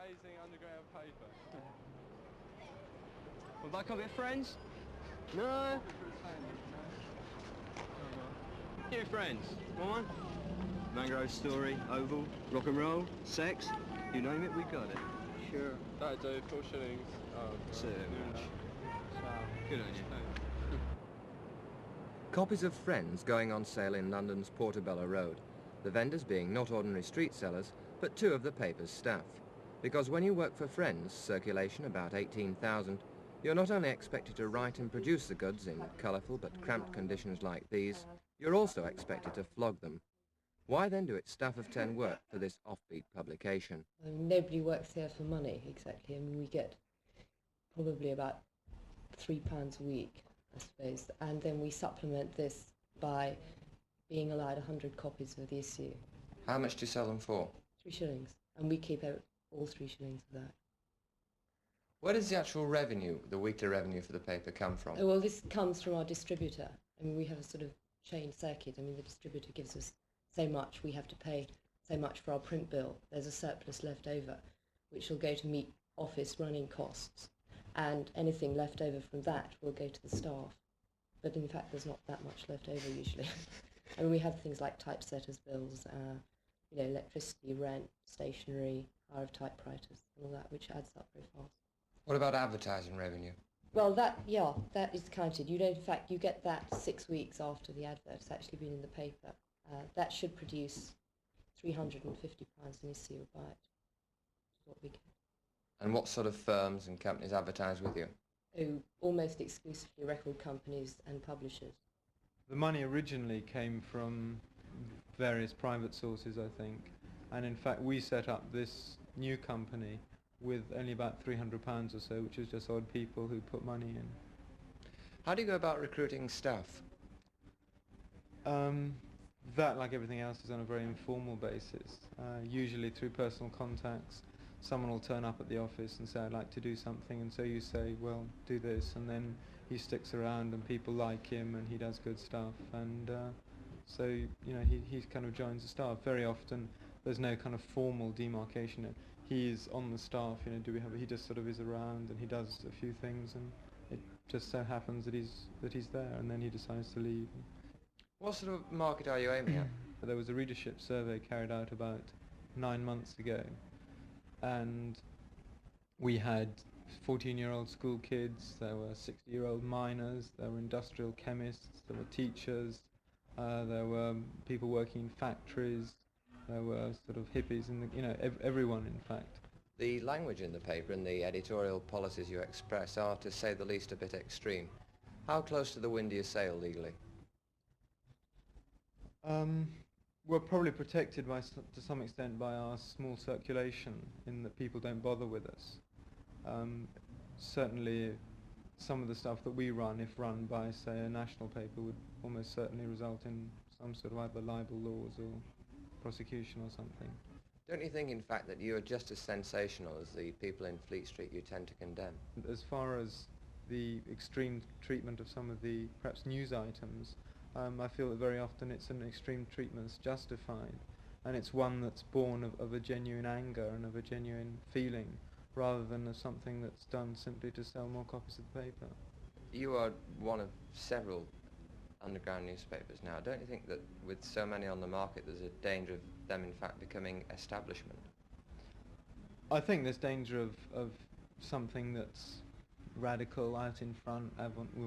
amazing underground paper. Would like a copy of Friends? No? Here, Friends. Want one? Mangrove Story, Oval, Rock and Roll, Sex, you name it, we got it. Sure. That'd do, 4 shillings. Oh, God. So much. Good on you. Copies of Friends going on sale in London's Portobello Road, the vendors being not ordinary street sellers, but 2 of the paper's staff. Because when you work for Friends, circulation about 18,000, you're not only expected to write and produce the goods in colourful but cramped conditions like these, you're also expected to flog them. Why then do its staff of 10 work for this offbeat publication? Nobody works here for money, exactly. I mean, we get probably about £3 a week, I suppose, and then we supplement this by being allowed 100 copies of the issue. How much do you sell them for? 3 shillings, and we keep out all 3 shillings of that. Where does the actual revenue, the weekly revenue for the paper, come from? Oh, well, this comes from our distributor. I mean, we have a sort of chain circuit. I mean, the distributor gives us so much, we have to pay so much for our print bill. There's a surplus left over, which will go to meet office running costs, and anything left over from that will go to the staff. But in fact, there's not that much left over usually. I mean, we have things like typesetters' bills, electricity, rent, stationery, hire of typewriters, and all that, which adds up very fast. What about advertising revenue? Well, that is counted. In fact, you get that 6 weeks after the advert has actually been in the paper. That should produce £350 an issue of Byte, which is what we get. And what sort of firms and companies advertise with you? Oh, almost exclusively record companies and publishers. The money originally came from various private sources, I think, and in fact we set up this new company with only about £300 or so, which is just odd people who put money in. How do you go about recruiting staff? That, like everything else, is on a very informal basis, usually through personal contacts. Someone will turn up at the office and say, I'd like to do something, and so you say, well, do this, and then he sticks around and people like him and he does good stuff, and so he kind of joins the staff. Very often there's no kind of formal demarcation. He's on the staff, he just sort of is around and he does a few things, and it just so happens that he's there, and then he decides to leave. What sort of market are you aiming at? There was a readership survey carried out about 9 months ago, and we had 14-year-old school kids, there were 60-year-old miners, there were industrial chemists, there were teachers, there were people working in factories, there were sort of hippies, and everyone, in fact. The language in the paper and the editorial policies you express are, to say the least, a bit extreme. How close to the wind do you sail legally? We're probably protected to some extent by our small circulation, in that people don't bother with us. Certainly some of the stuff that we run, if run by, say, a national paper, would almost certainly result in some sort of either libel laws or prosecution or something. Don't you think, in fact, that you are just as sensational as the people in Fleet Street you tend to condemn? As far as the extreme treatment of some of the, perhaps, news items, I feel that very often it's an extreme treatment that's justified, and it's one that's born of a genuine anger and of a genuine feeling, rather than of something that's done simply to sell more copies of the paper. You are one of several underground newspapers now. Don't you think that with so many on the market there's a danger of them in fact becoming establishment? I think there's danger of something that's radical, out in front,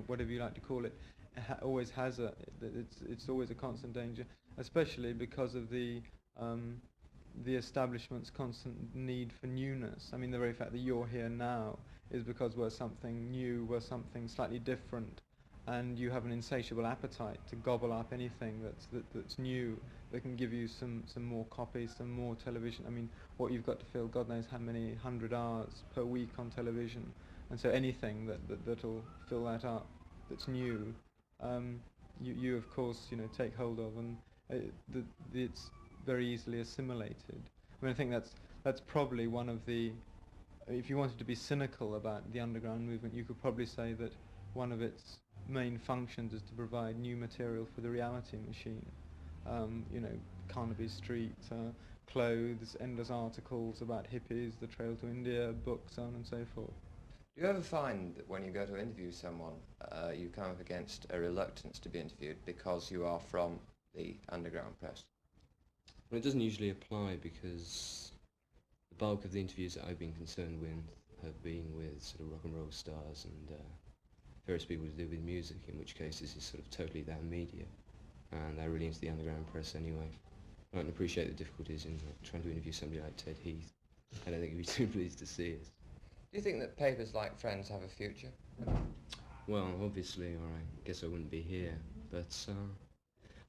whatever you like to call it. Always has it's always a constant danger, especially because of the establishment's constant need for newness. I mean, the very fact that you're here now is because we're something new, we're something slightly different, and you have an insatiable appetite to gobble up anything that's new, that can give you some more copies, some more television. I mean, what you've got to fill, God knows how many 100 hours per week on television, and so anything that'll fill that up, that's new, you of course take hold of, and it's very easily assimilated. I mean, I think that's probably one of the, if you wanted to be cynical about the underground movement, you could probably say that one of its main functions is to provide new material for the reality machine. Carnaby Street, clothes, endless articles about hippies, the trail to India, books, so on and so forth. Do you ever find that when you go to interview someone, you come up against a reluctance to be interviewed because you are from the underground press? Well, it doesn't usually apply because the bulk of the interviews that I've been concerned with have been with sort of rock and roll stars and various people to do with music, in which case this is sort of totally their media, and they're really into the underground press anyway. I don't appreciate the difficulties in trying to interview somebody like Ted Heath. I don't think he'd be too pleased to see us. Do you think that papers like Friends have a future? Well, obviously, or I guess I wouldn't be here, but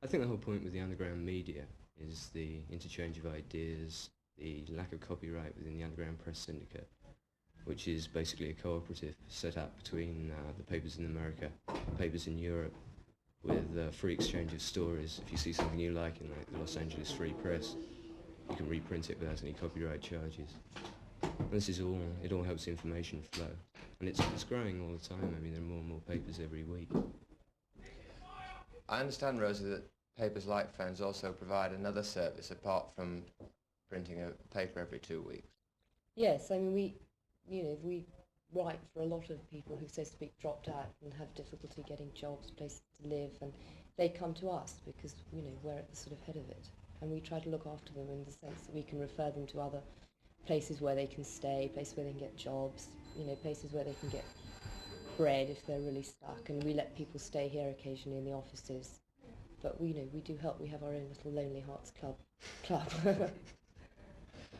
I think the whole point with the underground media is the interchange of ideas, the lack of copyright within the underground press syndicate, which is basically a cooperative set up between the papers in America, papers in Europe, with free exchange of stories. If you see something you like in like the Los Angeles Free Press, you can reprint it without any copyright charges. And this is all, it all helps the information flow. And it's growing all the time. I mean, there are more and more papers every week. I understand, Rosie, that papers like Friends also provide another service apart from printing a paper every 2 weeks. Yes, I mean, we write for a lot of people who, so to speak, dropped out and have difficulty getting jobs, places to live, and they come to us because, we're at the sort of head of it. And we try to look after them in the sense that we can refer them to other places where they can stay, places where they can get jobs, places where they can get bread if they're really stuck. And we let people stay here occasionally in the offices. But we do help. We have our own little Lonely Hearts club.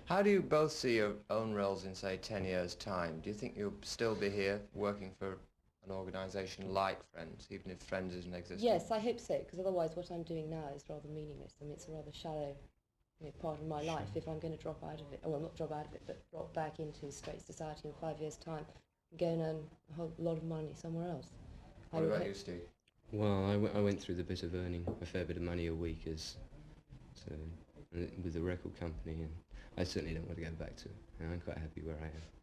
How do you both see your own roles in, say, 10 years' time? Do you think you'll still be here working for an organisation like Friends, even if Friends isn't existing? Yes, I hope so, because otherwise what I'm doing now is rather meaningless. I mean, it's a rather shallow part of my life. If I'm going to drop out of it, well, not drop out of it, but drop back into straight society in 5 years' time and go and earn a whole lot of money somewhere else. What about you, Steve? Well, I went through the bit of earning a fair bit of money a week with the record company, and I certainly don't want to go back to it. I'm quite happy where I am.